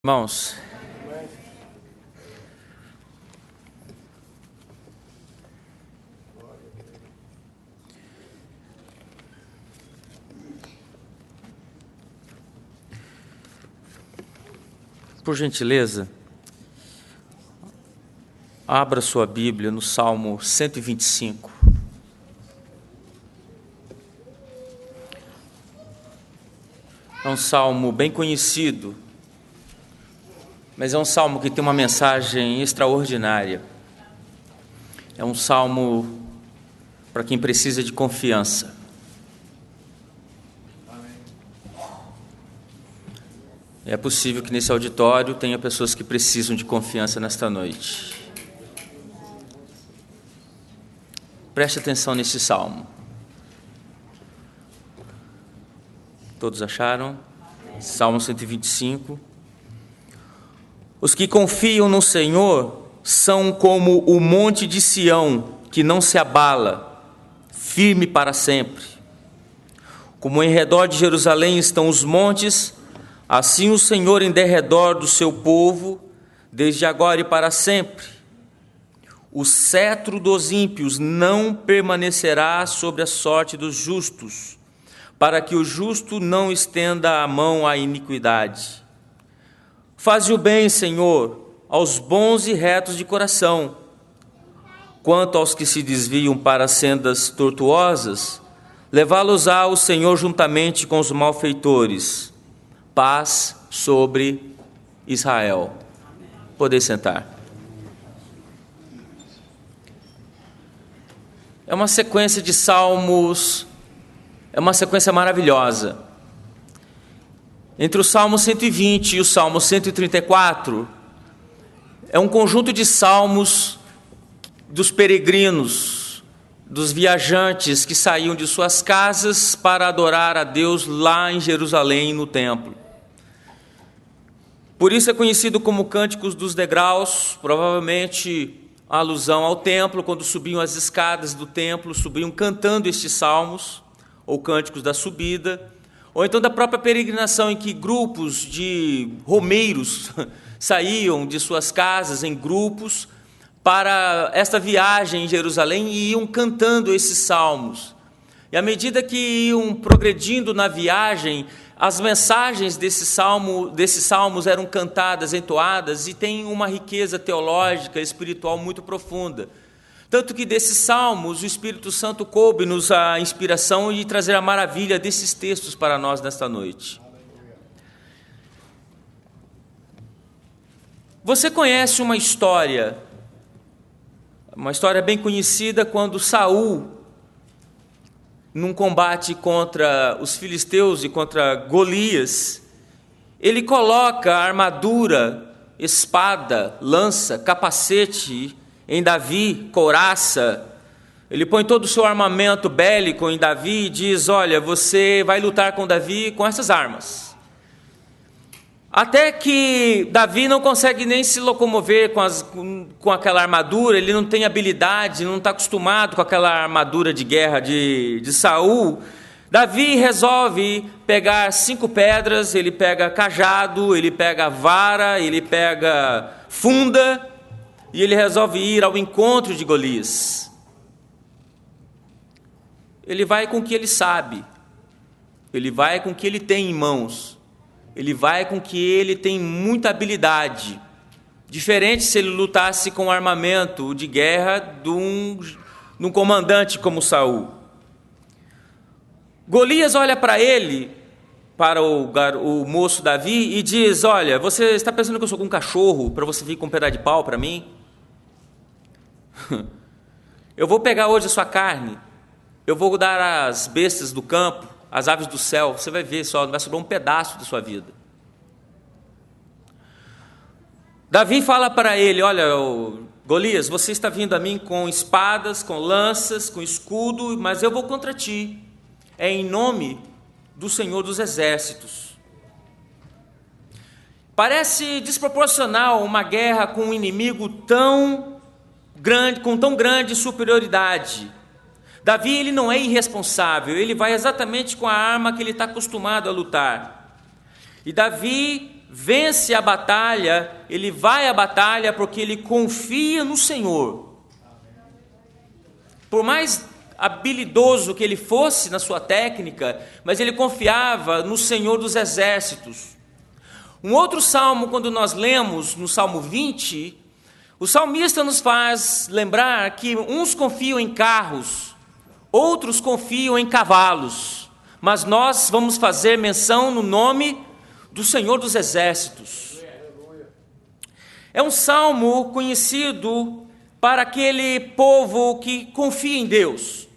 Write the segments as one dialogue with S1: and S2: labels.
S1: Irmãos, por gentileza, abra sua Bíblia no Salmo 125. É um salmo bem conhecido, mas é um salmo que tem uma mensagem extraordinária. É um salmo para quem precisa de confiança. É possível que nesse auditório tenha pessoas que precisam de confiança nesta noite. Preste atenção nesse salmo. Todos acharam? Salmo 125. Os que confiam no Senhor são como o monte de Sião, que não se abala, firme para sempre. Como em redor de Jerusalém estão os montes, assim o Senhor em derredor do seu povo, desde agora e para sempre. O cetro dos ímpios não permanecerá sobre a sorte dos justos, para que o justo não estenda a mão à iniquidade. Faze o bem, Senhor, aos bons e retos de coração. Quanto aos que se desviam para sendas tortuosas, levá-los-á o Senhor juntamente com os malfeitores. Paz sobre Israel. Poder sentar. É uma sequência de salmos, é uma sequência maravilhosa. Entre o Salmo 120 e o Salmo 134, é um conjunto de salmos dos peregrinos, dos viajantes que saíam de suas casas para adorar a Deus lá em Jerusalém, no templo. Por isso é conhecido como Cânticos dos Degraus, provavelmente a alusão ao templo, quando subiam as escadas do templo, subiam cantando estes salmos, ou cânticos da subida, ou então da própria peregrinação, em que grupos de romeiros saíam de suas casas em grupos para esta viagem em Jerusalém e iam cantando esses salmos. E à medida que iam progredindo na viagem, as mensagens desses salmos eram cantadas, entoadas, e tem uma riqueza teológica, espiritual muito profunda. Tanto que desses salmos, o Espírito Santo coube-nos a inspiração de trazer a maravilha desses textos para nós nesta noite. Você conhece uma história bem conhecida, quando Saul, num combate contra os filisteus e contra Golias, ele coloca a armadura, espada, lança, capacete em Davi, couraça. Ele põe todo o seu armamento bélico em Davi e diz: olha, você vai lutar com Davi com essas armas. Até que Davi não consegue nem se locomover com aquela armadura, ele não tem habilidade, não está acostumado com aquela armadura de guerra de Saul. Davi resolve pegar 5 pedras, ele pega cajado, ele pega vara, ele pega funda, e ele resolve ir ao encontro de Golias. Ele vai com o que ele sabe, ele vai com o que ele tem em mãos, ele vai com o que ele tem muita habilidade. Diferente se ele lutasse com armamento de guerra de um comandante como Saul. Golias olha para ele, para o moço Davi, e diz: olha, você está pensando que eu sou um cachorro para você vir com um pedaço de pau para mim? Eu vou pegar hoje a sua carne, eu vou dar às bestas do campo, às aves do céu, você vai ver só, vai sobrar um pedaço da sua vida. Davi fala para ele: olha, Golias, você está vindo a mim com espadas, com lanças, com escudo, mas eu vou contra ti, é em nome do Senhor dos Exércitos. Parece desproporcional uma guerra com um inimigo tão grande, com tão grande superioridade. Davi, ele não é irresponsável, ele vai exatamente com a arma que ele está acostumado a lutar. E Davi vence a batalha, ele vai à batalha porque ele confia no Senhor. Por mais habilidoso que ele fosse na sua técnica, mas ele confiava no Senhor dos Exércitos. Um outro salmo, quando nós lemos no Salmo 20, o salmista nos faz lembrar que uns confiam em carros, outros confiam em cavalos, mas nós vamos fazer menção no nome do Senhor dos Exércitos. É um salmo conhecido para aquele povo que confia em Deus.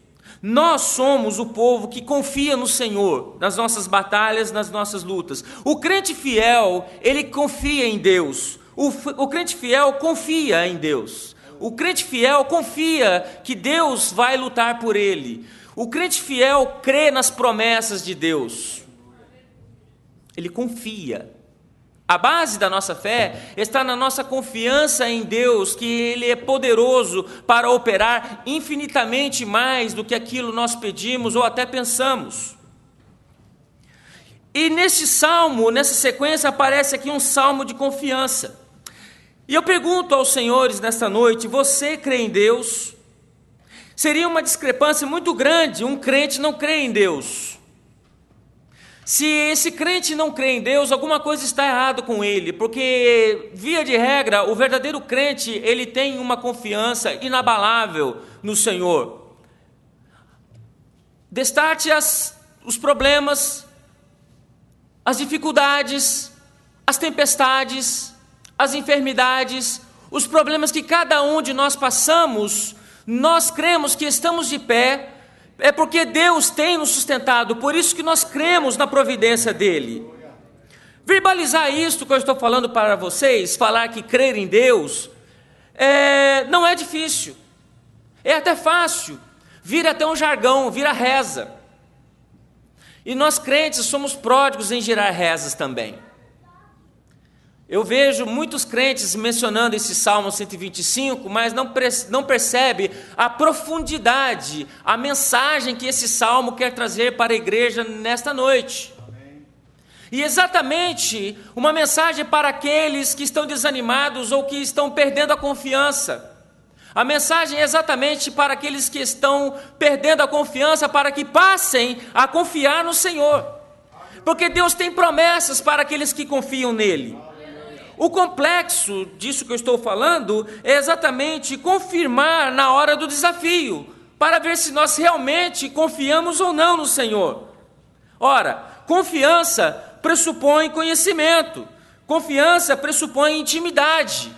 S1: Nós somos o povo que confia no Senhor, nas nossas batalhas, nas nossas lutas. O crente fiel, ele confia em Deus. O crente fiel confia em Deus. O crente fiel confia que Deus vai lutar por ele. O crente fiel crê nas promessas de Deus. Ele confia. A base da nossa fé está na nossa confiança em Deus, que Ele é poderoso para operar infinitamente mais do que aquilo nós pedimos ou até pensamos. E nesse salmo, nessa sequência, aparece aqui um salmo de confiança. E eu pergunto aos senhores nesta noite: você crê em Deus? Seria uma discrepância muito grande um crente não crer em Deus. Se esse crente não crê em Deus, alguma coisa está errada com ele, porque, via de regra, o verdadeiro crente, ele tem uma confiança inabalável no Senhor. Destarte os problemas, as dificuldades, as tempestades, as enfermidades, os problemas que cada um de nós passamos, nós cremos que estamos de pé, é porque Deus tem nos sustentado, por isso que nós cremos na providência dEle. Verbalizar isto que eu estou falando para vocês, falar que crer em Deus, não é difícil, é até fácil, vira até um jargão, vira reza. E nós crentes somos pródigos em girar rezas também. Eu vejo muitos crentes mencionando esse Salmo 125, mas não percebe a profundidade, a mensagem que esse Salmo quer trazer para a igreja nesta noite. Amém. E exatamente uma mensagem para aqueles que estão desanimados ou que estão perdendo a confiança. A mensagem é exatamente para aqueles que estão perdendo a confiança, para que passem a confiar no Senhor. Porque Deus tem promessas para aqueles que confiam nele. O complexo disso que eu estou falando é exatamente confirmar na hora do desafio, para ver se nós realmente confiamos ou não no Senhor. Ora, confiança pressupõe conhecimento, confiança pressupõe intimidade.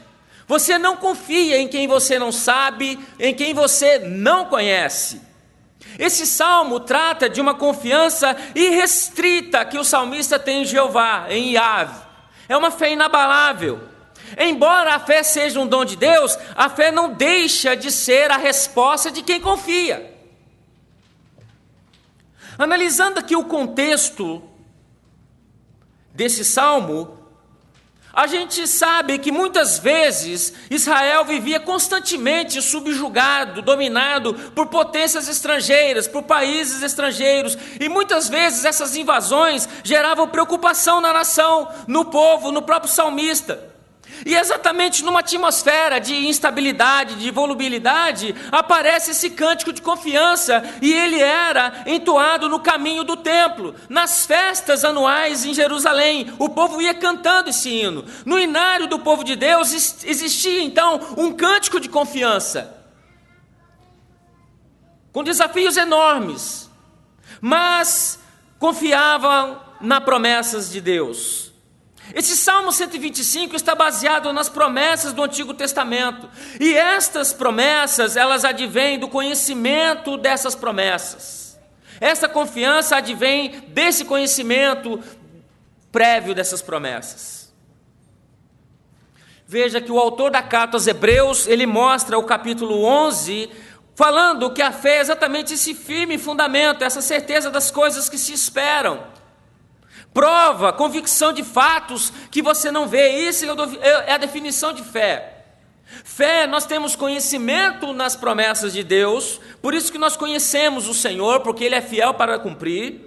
S1: Você não confia em quem você não sabe, em quem você não conhece. Esse salmo trata de uma confiança irrestrita que o salmista tem em Jeová, em Yahvé. É uma fé inabalável. Embora a fé seja um dom de Deus, a fé não deixa de ser a resposta de quem confia. Analisando aqui o contexto desse salmo, a gente sabe que muitas vezes Israel vivia constantemente subjugado, dominado por potências estrangeiras, por países estrangeiros, e muitas vezes essas invasões geravam preocupação na nação, no povo, no próprio salmista. E exatamente numa atmosfera de instabilidade, de volubilidade, aparece esse cântico de confiança, e ele era entoado no caminho do templo, nas festas anuais em Jerusalém. O povo ia cantando esse hino. No inário do povo de Deus existia então um cântico de confiança, com desafios enormes, mas confiavam nas promessas de Deus. Esse Salmo 125 está baseado nas promessas do Antigo Testamento. E estas promessas, elas advêm do conhecimento dessas promessas. Essa confiança advém desse conhecimento prévio dessas promessas. Veja que o autor da carta aos Hebreus, ele mostra o capítulo 11, falando que a fé é exatamente esse firme fundamento, essa certeza das coisas que se esperam. Prova, convicção de fatos que você não vê. Isso é a definição de fé. Fé, nós temos conhecimento nas promessas de Deus, por isso que nós conhecemos o Senhor, porque Ele é fiel para cumprir.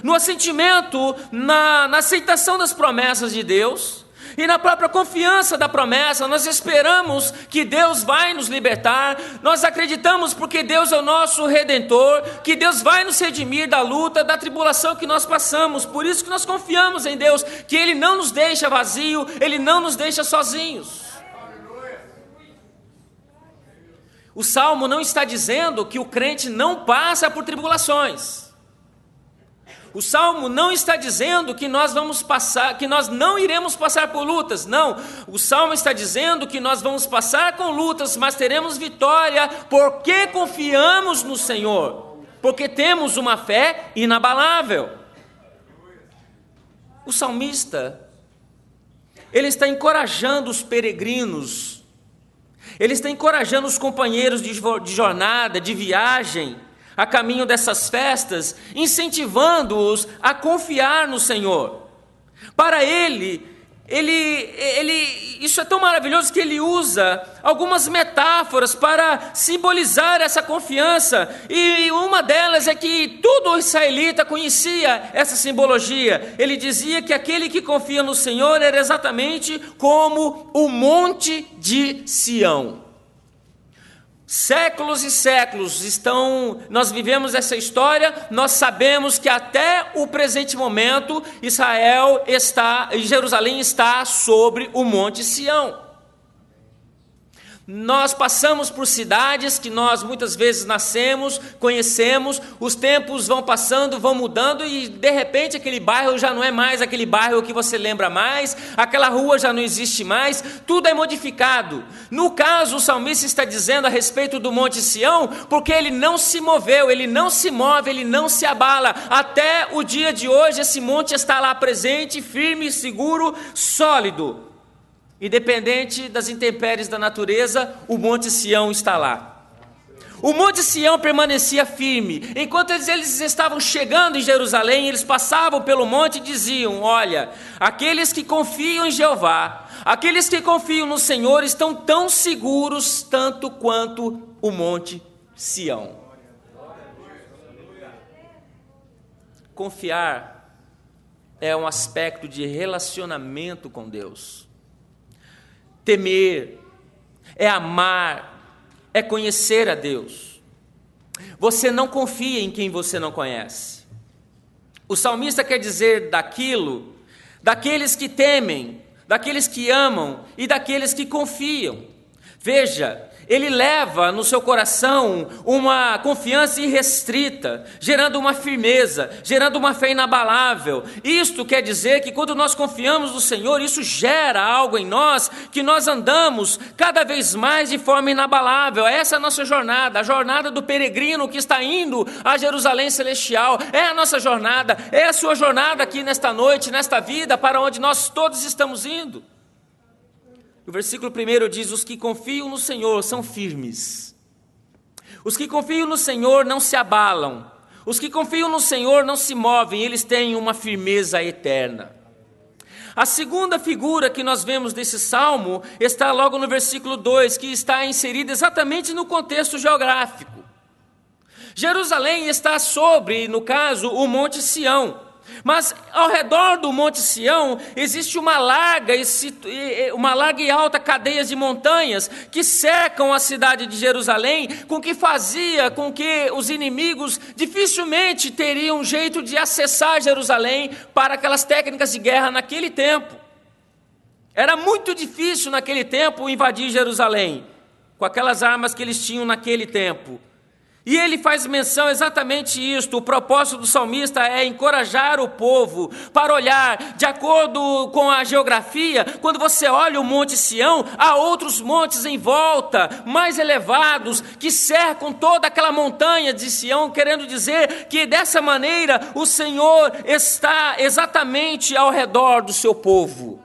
S1: no assentimento, na aceitação das promessas de Deus, e na própria confiança da promessa. Nós esperamos que Deus vai nos libertar, nós acreditamos porque Deus é o nosso Redentor, que Deus vai nos redimir da luta, da tribulação que nós passamos. Por isso que nós confiamos em Deus, que Ele não nos deixa vazio, Ele não nos deixa sozinhos. O Salmo não está dizendo que o crente não passa por tribulações. O Salmo não está dizendo que nós não iremos passar por lutas. Não, o Salmo está dizendo que nós vamos passar com lutas, mas teremos vitória porque confiamos no Senhor, porque temos uma fé inabalável. O salmista, ele está encorajando os peregrinos, ele está encorajando os companheiros de jornada, de viagem, a caminho dessas festas, incentivando-os a confiar no Senhor. Para ele, isso é tão maravilhoso que ele usa algumas metáforas para simbolizar essa confiança, e uma delas é que todo israelita conhecia essa simbologia. Ele dizia que aquele que confia no Senhor era exatamente como o monte de Sião. Séculos e séculos nós vivemos essa história, nós sabemos que até o presente momento Jerusalém está sobre o Monte Sião. Nós passamos por cidades que nós muitas vezes nascemos, conhecemos, os tempos vão passando, vão mudando e de repente aquele bairro já não é mais aquele bairro que você lembra mais, aquela rua já não existe mais, tudo é modificado. No caso, o salmista está dizendo a respeito do Monte Sião, porque ele não se moveu, ele não se move, ele não se abala. Até o dia de hoje esse monte está lá presente, firme, seguro, sólido. Independente das intempéries da natureza, o Monte Sião está lá. O Monte Sião permanecia firme. Enquanto eles estavam chegando em Jerusalém, eles passavam pelo monte e diziam: olha, aqueles que confiam em Jeová, aqueles que confiam no Senhor estão tão seguros tanto quanto o Monte Sião. Confiar é um aspecto de relacionamento com Deus. Temer é amar, é conhecer a Deus. Você não confia em quem você não conhece. O salmista quer dizer daqueles que temem, daqueles que amam e daqueles que confiam. Veja, ele leva no seu coração uma confiança irrestrita, gerando uma firmeza, gerando uma fé inabalável. Isto quer dizer que quando nós confiamos no Senhor, isso gera algo em nós, que nós andamos cada vez mais de forma inabalável. Essa é a nossa jornada, a jornada do peregrino que está indo a Jerusalém Celestial. É a nossa jornada, é a sua jornada aqui nesta noite, nesta vida, para onde nós todos estamos indo. O versículo 1 diz: os que confiam no Senhor são firmes. Os que confiam no Senhor não se abalam. Os que confiam no Senhor não se movem, eles têm uma firmeza eterna. A segunda figura que nós vemos desse salmo está logo no versículo 2, que está inserida exatamente no contexto geográfico. Jerusalém está sobre, no caso, o Monte Sião. Mas ao redor do Monte Sião existe uma larga e alta cadeia de montanhas que cercam a cidade de Jerusalém, com que fazia com que os inimigos dificilmente teriam jeito de acessar Jerusalém para aquelas técnicas de guerra naquele tempo. Era muito difícil naquele tempo invadir Jerusalém, com aquelas armas que eles tinham naquele tempo. E ele faz menção exatamente isto. O propósito do salmista é encorajar o povo para olhar de acordo com a geografia. Quando você olha o Monte Sião, há outros montes em volta, mais elevados, que cercam toda aquela montanha de Sião, querendo dizer que dessa maneira o Senhor está exatamente ao redor do seu povo.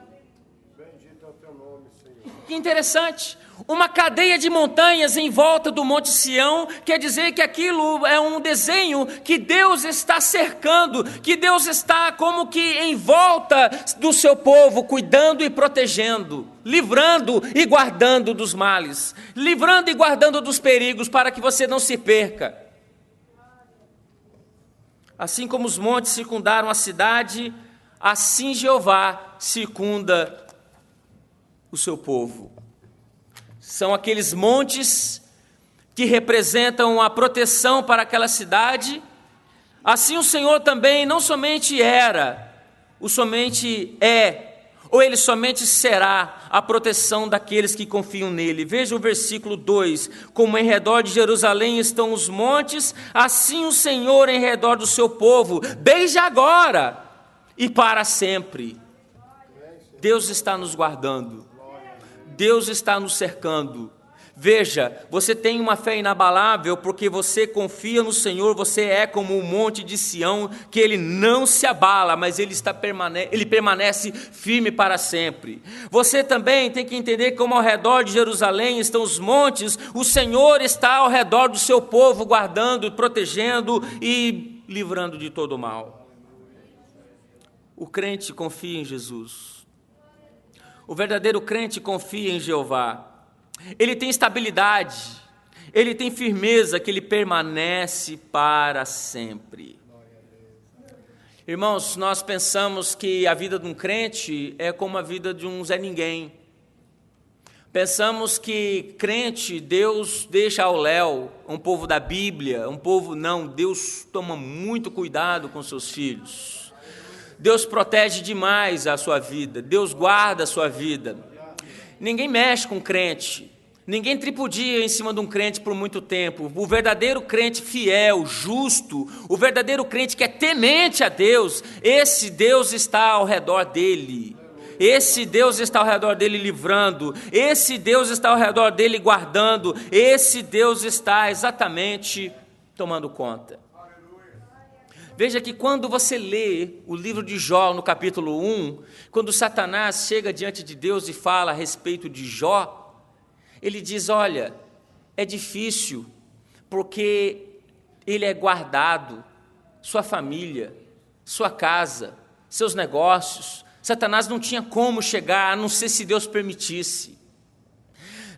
S2: Bendito é o teu nome, Senhor.
S1: Que interessante. Uma cadeia de montanhas em volta do Monte Sião quer dizer que aquilo é um desenho que Deus está cercando, que Deus está como que em volta do seu povo, cuidando e protegendo, livrando e guardando dos males, livrando e guardando dos perigos para que você não se perca. Assim como os montes circundaram a cidade, assim Jeová circunda o seu povo. São aqueles montes que representam a proteção para aquela cidade. Assim o Senhor também não somente era, o somente é, ou Ele somente será a proteção daqueles que confiam nele. Veja o versículo 2, como em redor de Jerusalém estão os montes, assim o Senhor em redor do seu povo, desde agora e para sempre. Deus está nos guardando, Deus está nos cercando. Veja, você tem uma fé inabalável porque você confia no Senhor, você é como um monte de Sião, que ele não se abala, mas ele permanece firme para sempre. Você também tem que entender que como ao redor de Jerusalém estão os montes, o Senhor está ao redor do seu povo, guardando, protegendo e livrando de todo o mal. O crente confia em Jesus. O verdadeiro crente confia em Jeová. Ele tem estabilidade, ele tem firmeza, que ele permanece para sempre. Irmãos, nós pensamos que a vida de um crente é como a vida de um Zé Ninguém. Pensamos que crente, Deus deixa ao léu, um povo da Bíblia, um povo não, Deus toma muito cuidado com seus filhos. Deus protege demais a sua vida, Deus guarda a sua vida. Ninguém mexe com crente, ninguém tripudia em cima de um crente por muito tempo. O verdadeiro crente fiel, justo, o verdadeiro crente que é temente a Deus, esse Deus está ao redor dele. Esse Deus está ao redor dele livrando, esse Deus está ao redor dele guardando, esse Deus está exatamente tomando conta. Veja que quando você lê o livro de Jó, no capítulo 1, quando Satanás chega diante de Deus e fala a respeito de Jó, ele diz, olha, é difícil, porque ele é guardado, sua família, sua casa, seus negócios. Satanás não tinha como chegar, a não ser se Deus permitisse.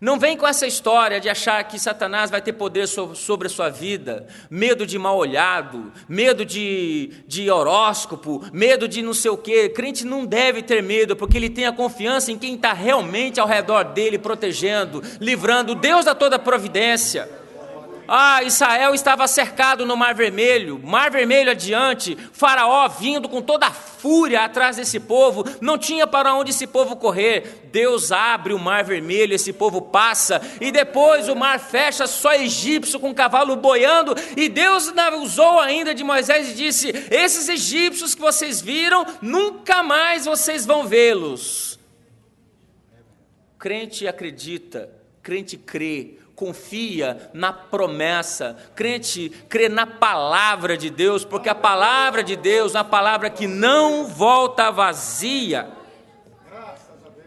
S1: Não vem com essa história de achar que Satanás vai ter poder sobre a sua vida, medo de mal olhado, medo de horóscopo, medo de não sei o quê. Crente não deve ter medo, porque ele tem a confiança em quem está realmente ao redor dele, protegendo, livrando, Deus da toda providência. Israel estava cercado no Mar Vermelho adiante, Faraó vindo com toda a fúria atrás desse povo, não tinha para onde esse povo correr. Deus abre o Mar Vermelho, esse povo passa, e depois o mar fecha, só egípcio com cavalo boiando, e Deus usou ainda de Moisés e disse, esses egípcios que vocês viram, nunca mais vocês vão vê-los. Crente acredita, crente crê, confia na promessa, crente crê na palavra de Deus, porque a palavra de Deus é uma palavra que não volta vazia.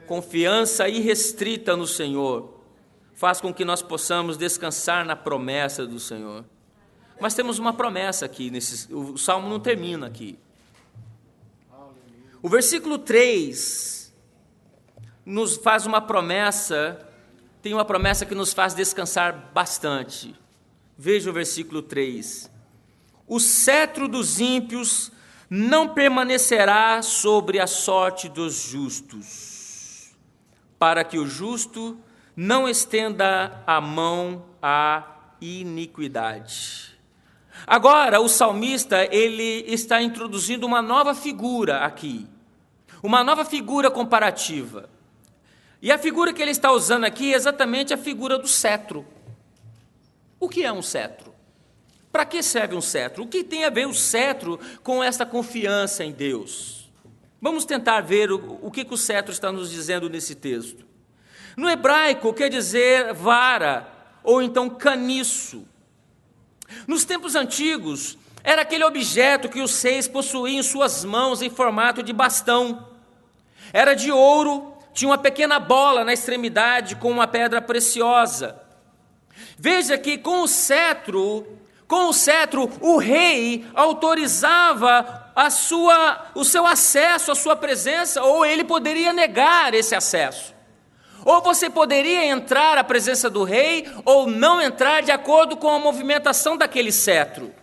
S1: Confiança irrestrita no Senhor faz com que nós possamos descansar na promessa do Senhor. Mas temos uma promessa aqui, o Salmo não termina aqui. O versículo 3 nos faz uma promessa. Tem uma promessa que nos faz descansar bastante. Veja o versículo 3. O cetro dos ímpios não permanecerá sobre a sorte dos justos, para que o justo não estenda a mão à iniquidade. Agora, o salmista, ele está introduzindo uma nova figura aqui, uma nova figura comparativa. E a figura que ele está usando aqui é exatamente a figura do cetro. O que é um cetro? Para que serve um cetro? O que tem a ver o cetro com essa confiança em Deus? Vamos tentar ver o que o cetro está nos dizendo nesse texto. No hebraico quer dizer vara, ou então caniço. Nos tempos antigos, era aquele objeto que os reis possuíam em suas mãos em formato de bastão. Era de ouro, tinha uma pequena bola na extremidade com uma pedra preciosa. Veja que com o cetro, o rei autorizava o seu acesso à sua presença, ou ele poderia negar esse acesso. Ou você poderia entrar à presença do rei, ou não entrar de acordo com a movimentação daquele cetro.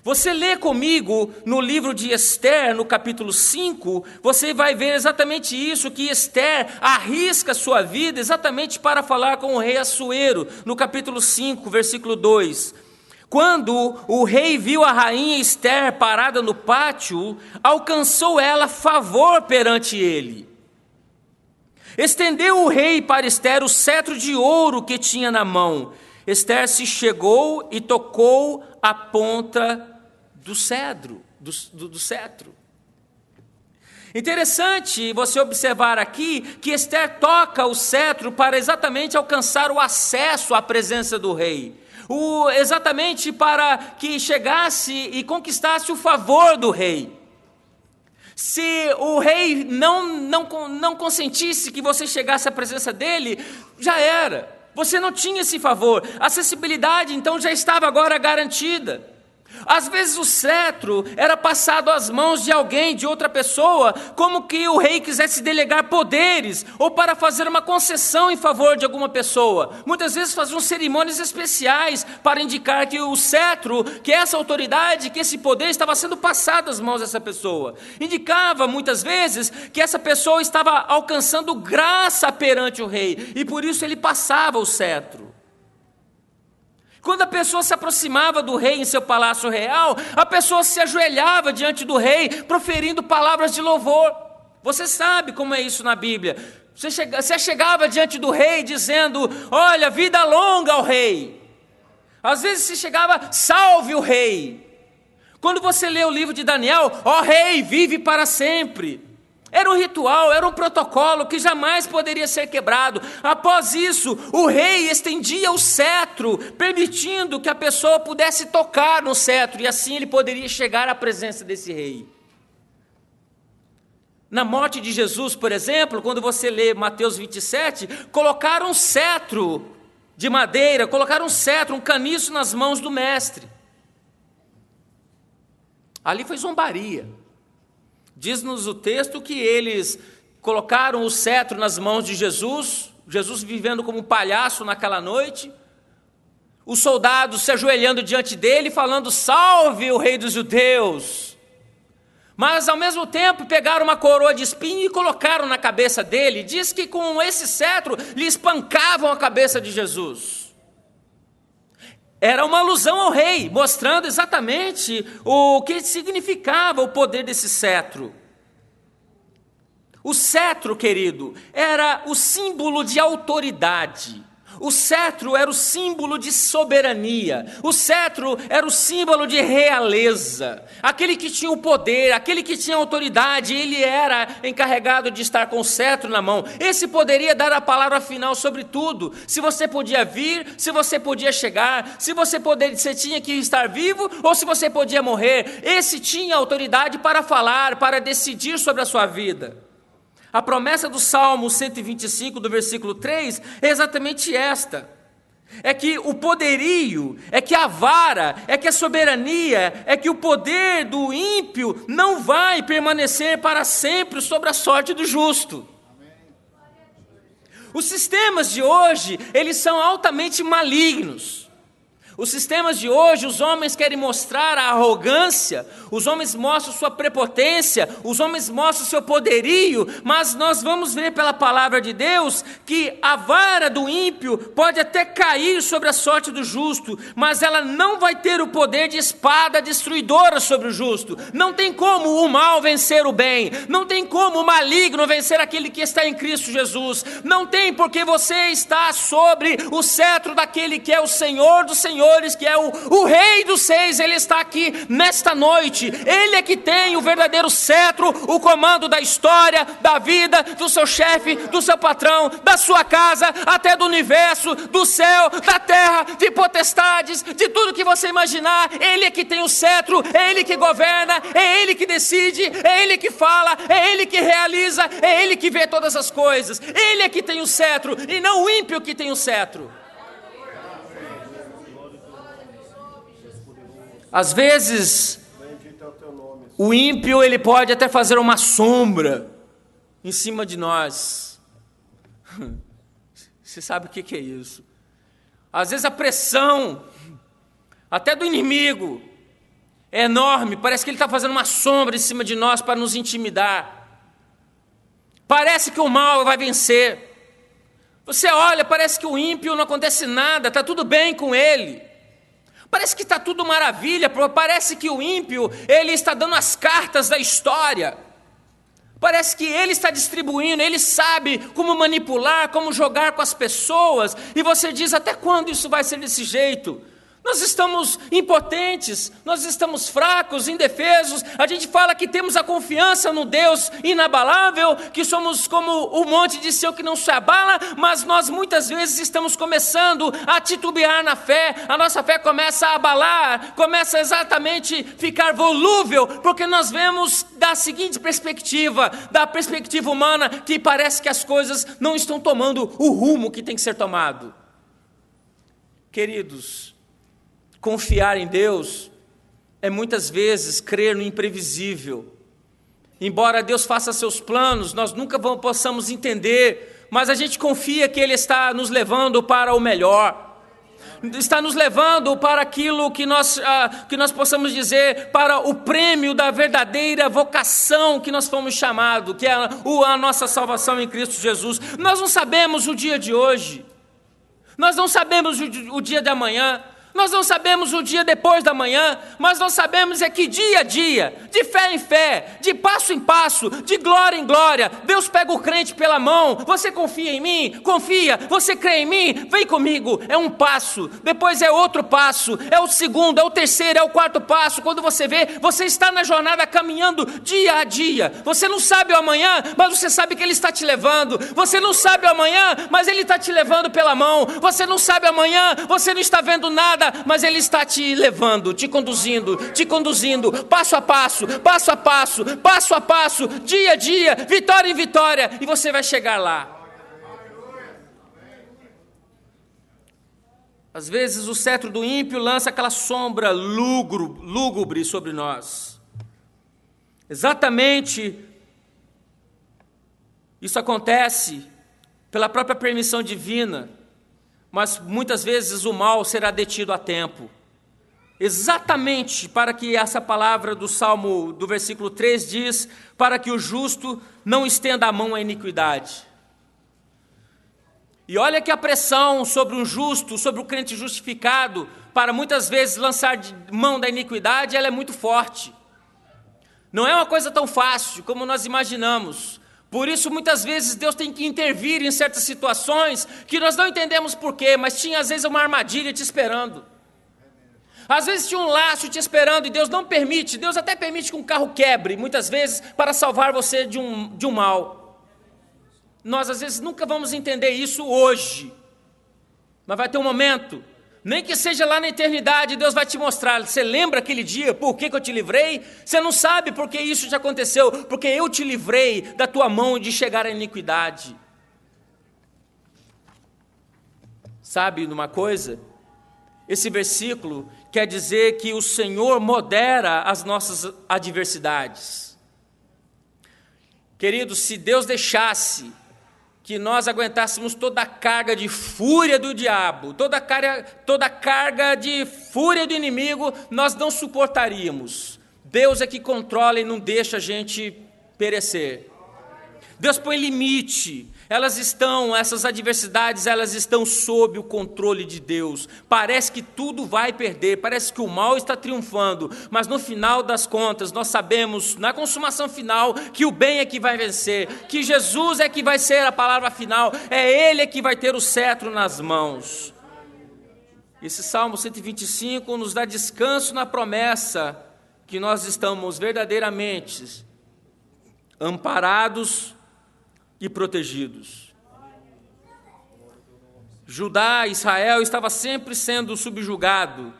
S1: Você lê comigo no livro de Esther, no capítulo 5, você vai ver exatamente isso, que Esther arrisca sua vida exatamente para falar com o rei Assuero, no capítulo 5, versículo 2. Quando o rei viu a rainha Esther parada no pátio, alcançou ela favor perante ele. Estendeu o rei para Esther o cetro de ouro que tinha na mão. Esther se chegou e tocou a ponta do cetro. Interessante você observar aqui que Esther toca o cetro para exatamente alcançar o acesso à presença do rei. Exatamente para que chegasse e conquistasse o favor do rei. Se o rei não consentisse que você chegasse à presença dele, já era. Você não tinha esse favor. A acessibilidade, então, já estava agora garantida. Às vezes o cetro era passado às mãos de alguém, de outra pessoa, como que o rei quisesse delegar poderes, ou para fazer uma concessão em favor de alguma pessoa. Muitas vezes faziam cerimônias especiais para indicar que o cetro, que essa autoridade, que esse poder estava sendo passado às mãos dessa pessoa. Indicava muitas vezes que essa pessoa estava alcançando graça perante o rei, e por isso ele passava o cetro. Quando a pessoa se aproximava do rei em seu palácio real, a pessoa se ajoelhava diante do rei, proferindo palavras de louvor. Você sabe como é isso na Bíblia. Você chegava diante do rei dizendo: olha, vida longa ao rei. Às vezes se chegava: salve o rei. Quando você lê o livro de Daniel: ó rei, vive para sempre. Era um ritual, era um protocolo que jamais poderia ser quebrado. Após isso, o rei estendia o cetro, permitindo que a pessoa pudesse tocar no cetro, e assim ele poderia chegar à presença desse rei. Na morte de Jesus, por exemplo, quando você lê Mateus 27, colocaram um cetro de madeira, colocaram um cetro, um caniço nas mãos do mestre. Ali foi zombaria. Diz-nos o texto que eles colocaram o cetro nas mãos de Jesus, Jesus vivendo como um palhaço naquela noite, os soldados se ajoelhando diante dele, falando: salve o rei dos judeus. Mas ao mesmo tempo pegaram uma coroa de espinho e colocaram na cabeça dele. Diz que com esse cetro lhe espancavam a cabeça de Jesus. Era uma alusão ao rei, mostrando exatamente o que significava o poder desse cetro. O cetro, querido, era o símbolo de autoridade. O cetro era o símbolo de soberania. O cetro era o símbolo de realeza. Aquele que tinha o poder, aquele que tinha autoridade, ele era encarregado de estar com o cetro na mão. Esse poderia dar a palavra final sobre tudo. Se você podia vir, se você podia chegar, se você tinha que estar vivo ou se você podia morrer. Esse tinha autoridade para falar, para decidir sobre a sua vida. A promessa do Salmo 125, do versículo 3, é exatamente esta. É que o poderio, é que a vara, é que a soberania, é que o poder do ímpio não vai permanecer para sempre sobre a sorte do justo. Os sistemas de hoje, eles são altamente malignos. Os sistemas de hoje, os homens querem mostrar a arrogância, os homens mostram sua prepotência, os homens mostram seu poderio, mas nós vamos ver pela palavra de Deus que a vara do ímpio pode até cair sobre a sorte do justo, mas ela não vai ter o poder de espada destruidora sobre o justo. Não tem como o mal vencer o bem, não tem como o maligno vencer aquele que está em Cristo Jesus, não tem, porque você está sobre o cetro daquele que é o Senhor dos senhores, que é o Rei dos Reis. Ele está aqui nesta noite. Ele é que tem o verdadeiro cetro, o comando da história, da vida, do seu chefe, do seu patrão, da sua casa, até do universo, do céu, da terra, de potestades, de tudo que você imaginar. Ele é que tem o cetro, é Ele que governa, é Ele que decide, é Ele que fala, é Ele que realiza, é Ele que vê todas as coisas. Ele é que tem o cetro e não o ímpio que tem o cetro. Às vezes, o ímpio ele pode até fazer uma sombra em cima de nós. Você sabe o que é isso? Às vezes a pressão, até do inimigo, é enorme, parece que ele está fazendo uma sombra em cima de nós para nos intimidar. Parece que o mal vai vencer. Você olha, parece que o ímpio não acontece nada, está tudo bem com ele. Parece que está tudo maravilha, parece que o ímpio, ele está dando as cartas da história. Parece que ele está distribuindo, ele sabe como manipular, como jogar com as pessoas. E você diz, até quando isso vai ser desse jeito? Nós estamos impotentes, nós estamos fracos, indefesos. A gente fala que temos a confiança no Deus inabalável, que somos como o monte de Sião que não se abala, mas nós muitas vezes estamos começando a titubear na fé. A nossa fé começa a abalar, começa exatamente a ficar volúvel, porque nós vemos da seguinte perspectiva, da perspectiva humana, que parece que as coisas não estão tomando o rumo que tem que ser tomado. Queridos, confiar em Deus é muitas vezes crer no imprevisível. Embora Deus faça seus planos, nós nunca possamos entender, mas a gente confia que Ele está nos levando para o melhor. Está nos levando para aquilo que nós possamos dizer, para o prêmio da verdadeira vocação que nós fomos chamados, que é a nossa salvação em Cristo Jesus. Nós não sabemos o dia de hoje, nós não sabemos o dia de amanhã, nós não sabemos o dia depois da manhã, mas nós sabemos é que dia a dia, de fé em fé, de passo em passo, de glória em glória, Deus pega o crente pela mão. Você confia em mim? Confia. Você crê em mim? Vem comigo. É um passo, depois é outro passo, é o segundo, é o terceiro, é o quarto passo. Quando você vê, você está na jornada caminhando dia a dia. Você não sabe o amanhã, mas você sabe que Ele está te levando. Você não sabe o amanhã, mas Ele está te levando pela mão. Você não sabe o amanhã, você não está vendo nada, mas Ele está te levando, te conduzindo, passo a passo, passo a passo, passo a passo, dia a dia, vitória em vitória, e você vai chegar lá. Às vezes o cetro do ímpio lança aquela sombra lúgubre sobre nós. Exatamente isso acontece pela própria permissão divina. Mas muitas vezes o mal será detido a tempo, exatamente para que essa palavra do Salmo, do versículo 3 diz, para que o justo não estenda a mão à iniquidade. E olha que a pressão sobre um justo, sobre o crente justificado, para muitas vezes lançar mão da iniquidade, ela é muito forte. Não é uma coisa tão fácil como nós imaginamos. Por isso, muitas vezes, Deus tem que intervir em certas situações que nós não entendemos porquê, mas tinha, às vezes, uma armadilha te esperando. Às vezes, tinha um laço te esperando e Deus não permite. Deus até permite que um carro quebre, muitas vezes, para salvar você de um mal. Nós, às vezes, nunca vamos entender isso hoje. Mas vai ter um momento, nem que seja lá na eternidade, Deus vai te mostrar. Você lembra aquele dia, por que eu te livrei? Você não sabe por que isso te aconteceu, porque eu te livrei da tua mão de chegar à iniquidade. Sabe de uma coisa? Esse versículo quer dizer que o Senhor modera as nossas adversidades. Queridos, se Deus deixasse que nós aguentássemos toda a carga de fúria do diabo, toda a carga de fúria do inimigo, nós não suportaríamos. Deus é que controla e não deixa a gente perecer. Deus põe limite. Essas adversidades, elas estão sob o controle de Deus. Parece que tudo vai perder, parece que o mal está triunfando, mas no final das contas, nós sabemos, na consumação final, que o bem é que vai vencer, que Jesus é que vai ser a palavra final, é Ele que vai ter o cetro nas mãos. Esse Salmo 125 nos dá descanso na promessa que nós estamos verdadeiramente amparados e protegidos. Judá, Israel, estava sempre sendo subjugado,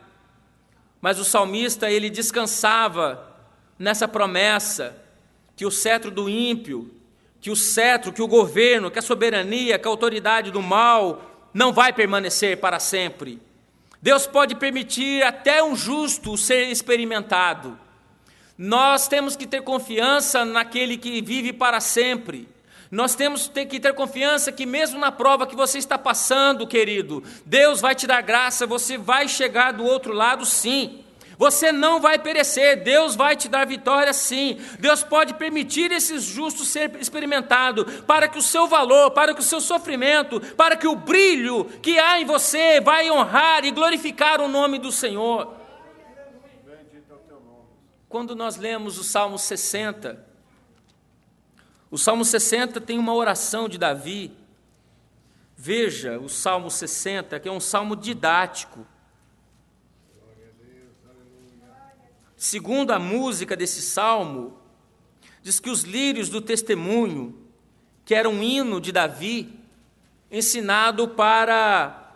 S1: mas o salmista, ele descansava nessa promessa, que o cetro do ímpio, que o governo, que a soberania, que a autoridade do mal, não vai permanecer para sempre. Deus pode permitir até um justo ser experimentado. Nós temos que ter confiança naquele que vive para sempre. Nós temos que ter confiança que mesmo na prova que você está passando, querido, Deus vai te dar graça, você vai chegar do outro lado sim. Você não vai perecer, Deus vai te dar vitória sim. Deus pode permitir esses justos ser experimentados, para que o seu valor, para que o seu sofrimento, para que o brilho que há em você vai honrar e glorificar o nome do Senhor.
S2: Bendito é o teu nome.
S1: Quando nós lemos o Salmo 60, o Salmo 60 tem uma oração de Davi. Veja o Salmo 60, que é um salmo didático. Segundo a música desse salmo, diz que os lírios do testemunho, que era um hino de Davi, destinado para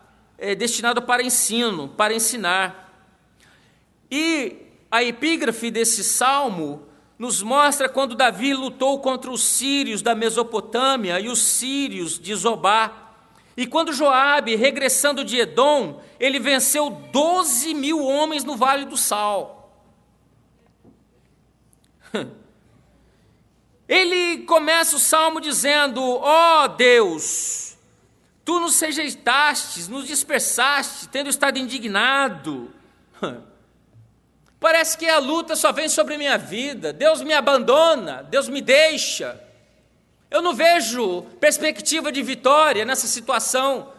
S1: ensino, para ensinar. E a epígrafe desse salmo nos mostra quando Davi lutou contra os sírios da Mesopotâmia e os sírios de Zobá. E quando Joabe, regressando de Edom, ele venceu 12.000 homens no Vale do Sal. Ele começa o salmo dizendo: ó Deus, tu nos rejeitaste, nos dispersaste, tendo estado indignado. Parece que a luta só vem sobre minha vida, Deus me abandona, Deus me deixa. Eu não vejo perspectiva de vitória nessa situação,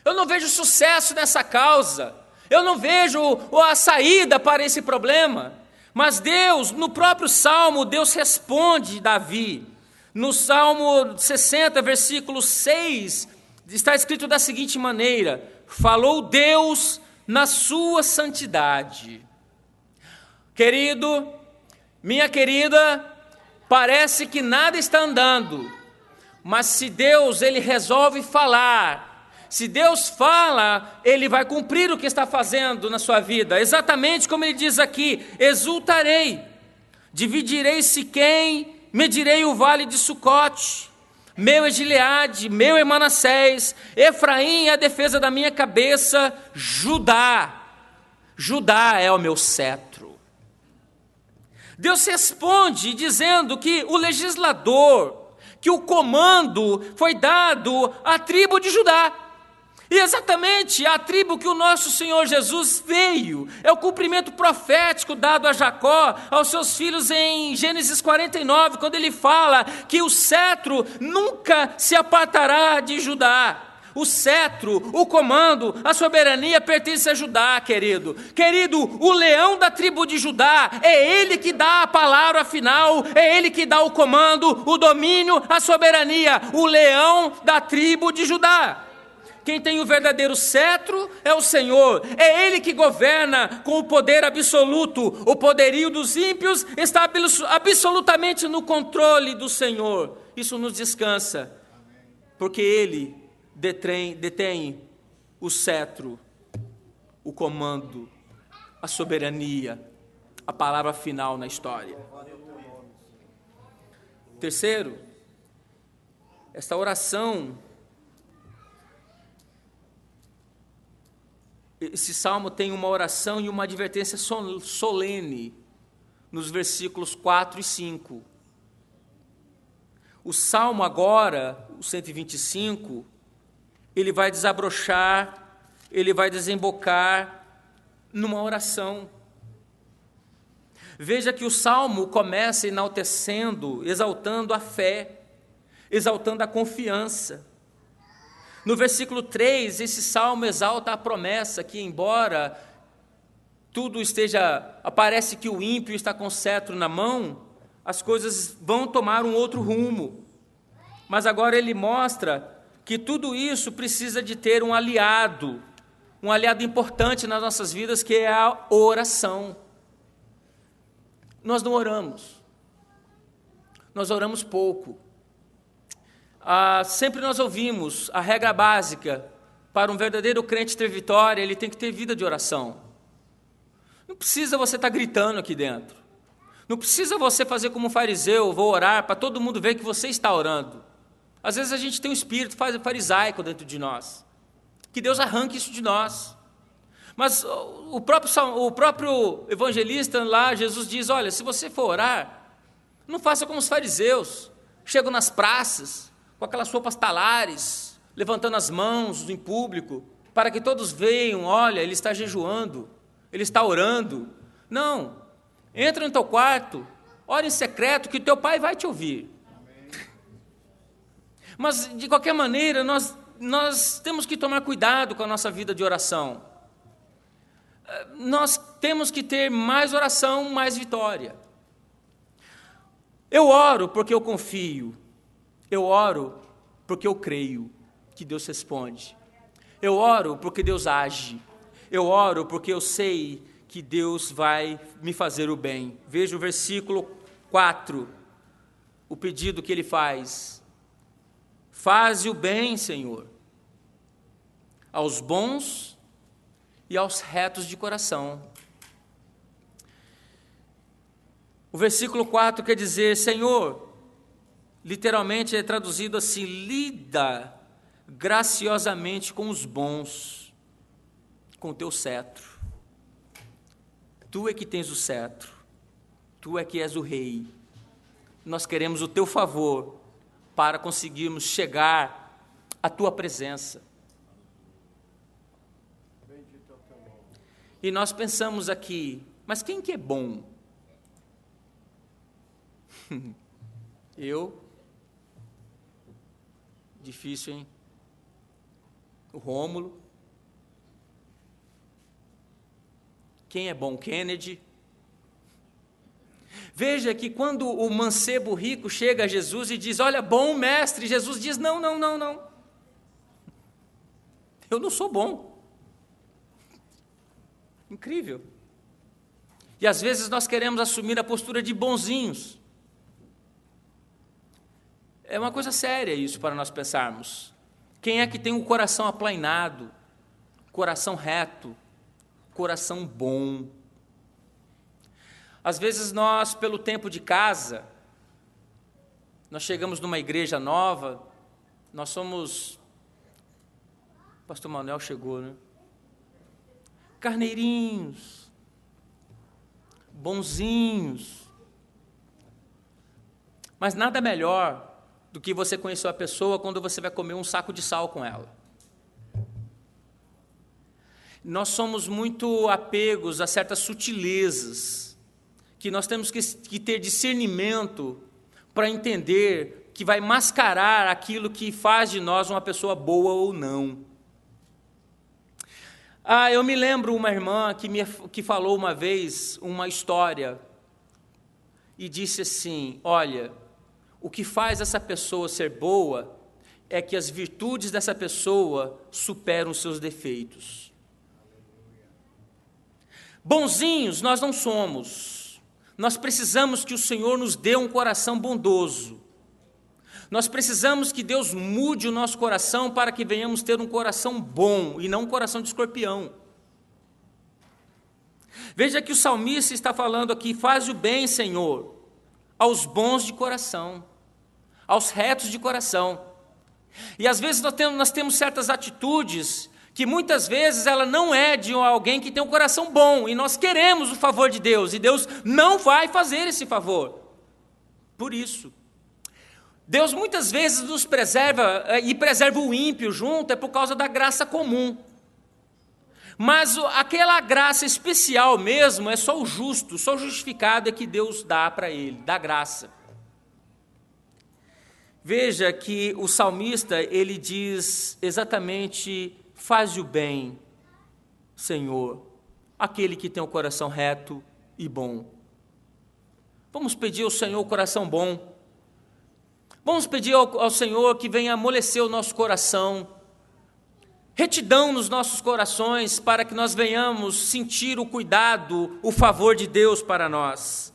S1: eu não vejo sucesso nessa causa, eu não vejo a saída para esse problema. Mas Deus, no próprio Salmo, Deus responde Davi. No Salmo 60, versículo 6, está escrito da seguinte maneira: falou Deus na sua santidade. Querido, minha querida, parece que nada está andando, mas se Deus, Ele resolve falar, se Deus fala, Ele vai cumprir o que está fazendo na sua vida, exatamente como Ele diz aqui: exultarei, dividirei Siquém, medirei o vale de Sucote, meu é Gileade, meu é Manassés, Efraim é a defesa da minha cabeça, Judá é o meu cetro. Deus responde dizendo que o legislador, que o comando foi dado à tribo de Judá. E exatamente a tribo que o nosso Senhor Jesus veio, é o cumprimento profético dado a Jacó, aos seus filhos em Gênesis 49, quando ele fala que o cetro nunca se apartará de Judá. O cetro, o comando, a soberania pertence a Judá, querido. Querido, o leão da tribo de Judá, é ele que dá a palavra final, é ele que dá o comando, o domínio, a soberania. O leão da tribo de Judá. Quem tem o verdadeiro cetro é o Senhor, é Ele que governa com o poder absoluto. O poderio dos ímpios está absolutamente no controle do Senhor. Isso nos descansa, porque Ele detém o cetro, o comando, a soberania, a palavra final na história. Terceiro, esta oração, esse salmo tem uma oração e uma advertência solene nos versículos 4 e 5. O salmo agora, o 125, ele vai desabrochar, ele vai desembocar numa oração. Veja que o salmo começa enaltecendo, exaltando a fé, exaltando a confiança. No versículo 3, esse salmo exalta a promessa que, embora tudo parece que o ímpio está com o cetro na mão, as coisas vão tomar um outro rumo. Mas agora ele mostra que tudo isso precisa de ter um aliado importante nas nossas vidas, que é a oração. Nós não oramos. Nós oramos pouco. Sempre nós ouvimos a regra básica: para um verdadeiro crente ter vitória, ele tem que ter vida de oração. Não precisa você estar gritando aqui dentro. Não precisa você fazer como um fariseu: vou orar para todo mundo ver que você está orando. Às vezes a gente tem um espírito farisaico dentro de nós. Que Deus arranque isso de nós. Mas o próprio evangelista lá, Jesus diz: olha, se você for orar, não faça como os fariseus. Chegam nas praças com aquelas roupas talares, levantando as mãos em público, para que todos vejam: olha, ele está jejuando, ele está orando. Não, entra no teu quarto, ora em secreto que o teu pai vai te ouvir. Mas, de qualquer maneira, nós temos que tomar cuidado com a nossa vida de oração. Nós temos que ter mais oração, mais vitória. Eu oro porque eu confio. Eu oro porque eu creio que Deus responde. Eu oro porque Deus age. Eu oro porque eu sei que Deus vai me fazer o bem. Veja o versículo 4, o pedido que ele faz. Faze o bem, Senhor, aos bons e aos retos de coração. O versículo 4 quer dizer, Senhor, literalmente é traduzido assim, lida graciosamente com os bons, com o teu cetro. Tu é que tens o cetro, tu é que és o rei. Nós queremos o teu favor para conseguirmos chegar à tua presença. E nós pensamos aqui, mas quem que é bom? Eu? Difícil, hein? O Rômulo? Quem é bom? Kennedy? Veja que quando o mancebo rico chega a Jesus e diz, olha, bom mestre, Jesus diz, não. Eu não sou bom. Incrível. E às vezes nós queremos assumir a postura de bonzinhos. É uma coisa séria isso para nós pensarmos. Quem é que tem um coração aplainado, coração reto, coração bom? Às vezes nós, pelo tempo de casa, nós chegamos numa igreja nova, nós somos... Pastor Manuel chegou, né? Carneirinhos, bonzinhos. Mas nada melhor do que você conhecer a pessoa quando você vai comer um saco de sal com ela. Nós somos muito apegos a certas sutilezas, que nós temos que ter discernimento para entender que vai mascarar aquilo que faz de nós uma pessoa boa ou não. Eu me lembro uma irmã que falou uma vez uma história e disse assim, olha, o que faz essa pessoa ser boa é que as virtudes dessa pessoa superam os seus defeitos. Bonzinhos nós não somos. Nós precisamos que o Senhor nos dê um coração bondoso. Nós precisamos que Deus mude o nosso coração para que venhamos ter um coração bom e não um coração de escorpião. Veja que o salmista está falando aqui, faz o bem, Senhor, aos bons de coração, aos retos de coração. E às vezes nós temos certas atitudes que muitas vezes ela não é de alguém que tem um coração bom, e nós queremos o favor de Deus, e Deus não vai fazer esse favor. Por isso, Deus muitas vezes nos preserva, e preserva o ímpio junto, é por causa da graça comum. Mas aquela graça especial mesmo, é só o justo, só o justificado é que Deus dá para ele, dá graça. Veja que o salmista, ele diz exatamente, faz o bem, Senhor, aquele que tem o coração reto e bom. Vamos pedir ao Senhor o coração bom. Vamos pedir ao Senhor que venha amolecer o nosso coração, retidão nos nossos corações, para que nós venhamos sentir o cuidado, o favor de Deus para nós.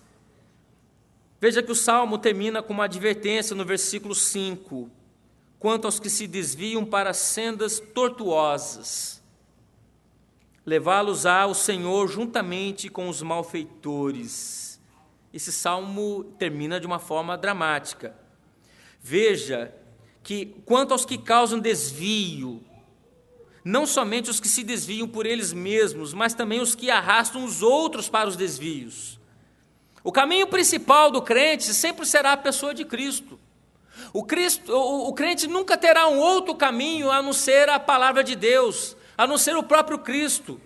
S1: Veja que o Salmo termina com uma advertência no versículo 5, quanto aos que se desviam para sendas tortuosas, levá-los-á o Senhor juntamente com os malfeitores. Esse Salmo termina de uma forma dramática. Veja que, quanto aos que causam desvio, não somente os que se desviam por eles mesmos, mas também os que arrastam os outros para os desvios. O caminho principal do crente sempre será a pessoa de Cristo. O crente nunca terá um outro caminho a não ser a palavra de Deus, a não ser o próprio Cristo.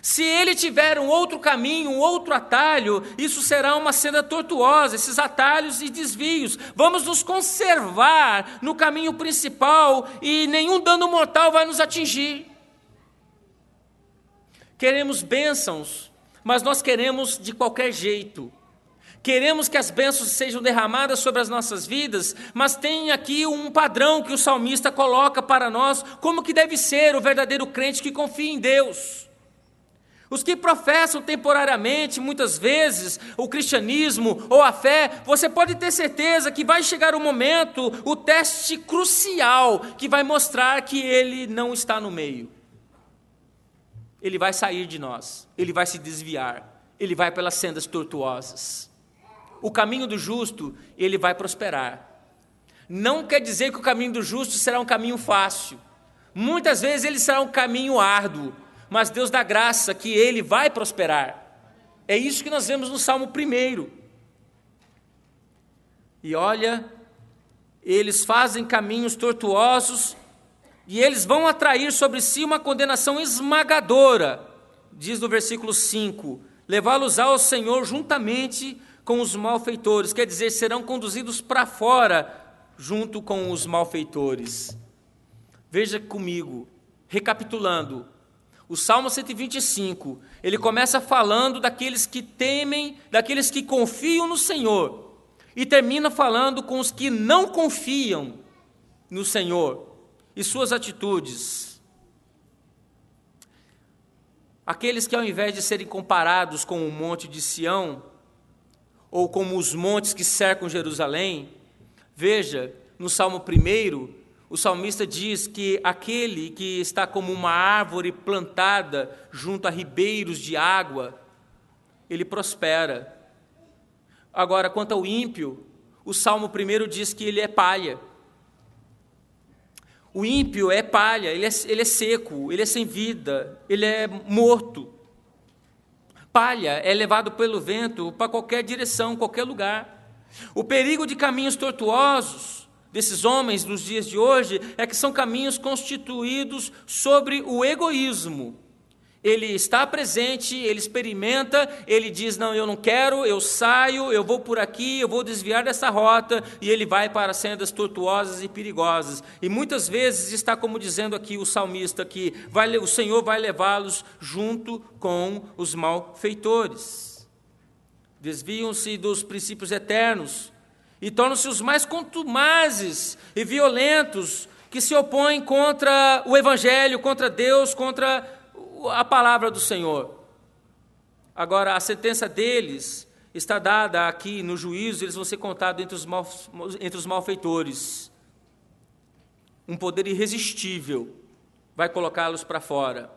S1: Se ele tiver um outro caminho, um outro atalho, isso será uma senda tortuosa, esses atalhos e desvios. Vamos nos conservar no caminho principal e nenhum dano mortal vai nos atingir. Queremos bênçãos, mas nós queremos de qualquer jeito. Queremos que as bênçãos sejam derramadas sobre as nossas vidas, mas tem aqui um padrão que o salmista coloca para nós, como que deve ser o verdadeiro crente que confia em Deus. Os que professam temporariamente, muitas vezes, o cristianismo ou a fé, você pode ter certeza que vai chegar o momento, o teste crucial, que vai mostrar que ele não está no meio. Ele vai sair de nós, ele vai se desviar, ele vai pelas sendas tortuosas. O caminho do justo, ele vai prosperar. Não quer dizer que o caminho do justo será um caminho fácil. Muitas vezes ele será um caminho árduo, mas Deus dá graça que ele vai prosperar. É isso que nós vemos no Salmo 1. E olha, eles fazem caminhos tortuosos e eles vão atrair sobre si uma condenação esmagadora, diz no versículo 5, levá-los ao Senhor juntamente com os malfeitores, quer dizer, serão conduzidos para fora junto com os malfeitores. Veja comigo, recapitulando, o Salmo 125, ele começa falando daqueles que temem, daqueles que confiam no Senhor, e termina falando com os que não confiam no Senhor e suas atitudes. Aqueles que, ao invés de serem comparados com o monte de Sião, ou como os montes que cercam Jerusalém, veja, no Salmo 1, o salmista diz que aquele que está como uma árvore plantada junto a ribeiros de água, ele prospera. Agora, quanto ao ímpio, o Salmo 1 diz que ele é palha. O ímpio é palha, ele é seco, ele é sem vida, ele é morto. Palha é levado pelo vento para qualquer direção, qualquer lugar. O perigo de caminhos tortuosos desses homens dos dias de hoje é que são caminhos constituídos sobre o egoísmo. Ele está presente, ele experimenta, ele diz, não, eu não quero, eu saio, eu vou por aqui, eu vou desviar dessa rota, e ele vai para sendas tortuosas e perigosas. E muitas vezes está como dizendo aqui o salmista, que o Senhor vai levá-los junto com os malfeitores. Desviam-se dos princípios eternos e tornam-se os mais contumazes e violentos que se opõem contra o Evangelho, contra Deus, contra a palavra do Senhor. Agora, a sentença deles está dada aqui no juízo, eles vão ser contados entre os malfeitores. Um poder irresistível vai colocá-los para fora.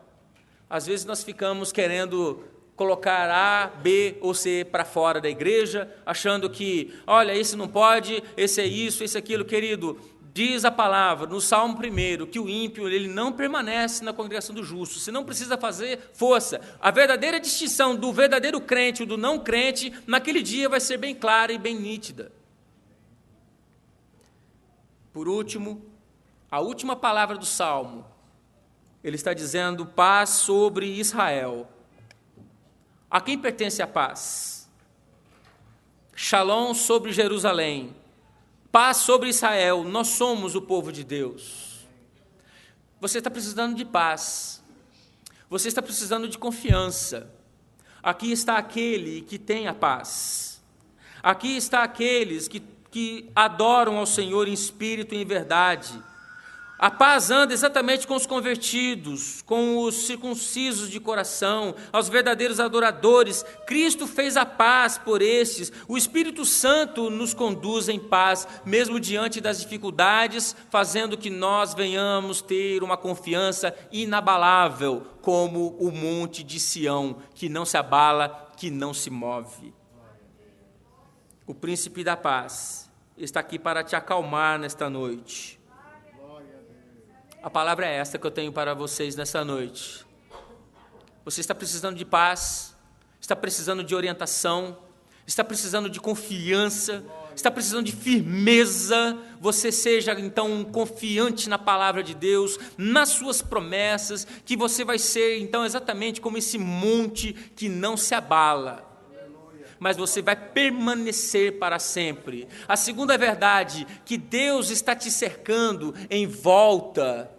S1: Às vezes nós ficamos querendo colocar A, B ou C para fora da igreja, achando que, olha, esse não pode, esse é isso, esse é aquilo. Querido, diz a palavra, no Salmo 1, que o ímpio ele não permanece na congregação do justo. Você não precisa fazer força. A verdadeira distinção do verdadeiro crente e do não crente, naquele dia vai ser bem clara e bem nítida. Por último, a última palavra do Salmo, ele está dizendo paz sobre Israel. A quem pertence a paz? Shalom sobre Jerusalém. Paz sobre Israel, nós somos o povo de Deus. Você está precisando de paz. Você está precisando de confiança. Aqui está aquele que tem a paz. Aqui está aqueles que adoram ao Senhor em espírito e em verdade. A paz anda exatamente com os convertidos, com os circuncisos de coração, aos verdadeiros adoradores. Cristo fez a paz por estes. O Espírito Santo nos conduz em paz, mesmo diante das dificuldades, fazendo que nós venhamos ter uma confiança inabalável, como o monte de Sião, que não se abala, que não se move. O príncipe da paz está aqui para te acalmar nesta noite. A palavra é esta que eu tenho para vocês nessa noite. Você está precisando de paz, está precisando de orientação, está precisando de confiança, está precisando de firmeza, você seja então confiante na palavra de Deus, nas suas promessas, que você vai ser então exatamente como esse monte que não se abala, mas você vai permanecer para sempre. A segunda verdade, que Deus está te cercando em volta,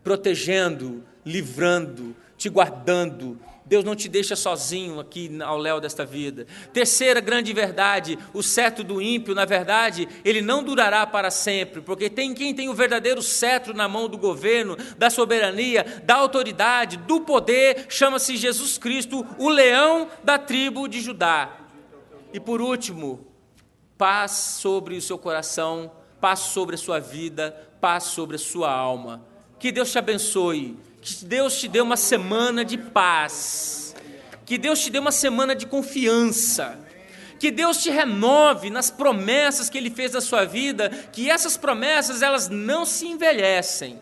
S1: protegendo, livrando, te guardando. Deus não te deixa sozinho aqui ao léu desta vida. Terceira grande verdade, o cetro do ímpio, na verdade, ele não durará para sempre, porque quem tem o verdadeiro cetro na mão do governo, da soberania, da autoridade, do poder, chama-se Jesus Cristo, o leão da tribo de Judá. E por último, paz sobre o seu coração, paz sobre a sua vida, paz sobre a sua alma. Que Deus te abençoe. Que Deus te dê uma semana de paz, que Deus te dê uma semana de confiança, que Deus te renove nas promessas que Ele fez na sua vida, que essas promessas elas não se envelhecem,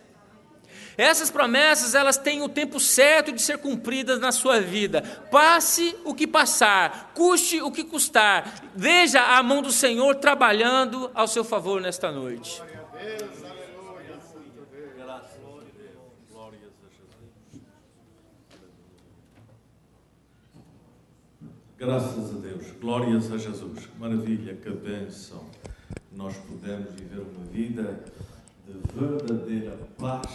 S1: essas promessas elas têm o tempo certo de ser cumpridas na sua vida, passe o que passar, custe o que custar, veja a mão do Senhor trabalhando ao seu favor nesta noite.
S3: Graças a Deus, glórias a Jesus, que maravilha, que bênção. Nós podemos viver uma vida de verdadeira paz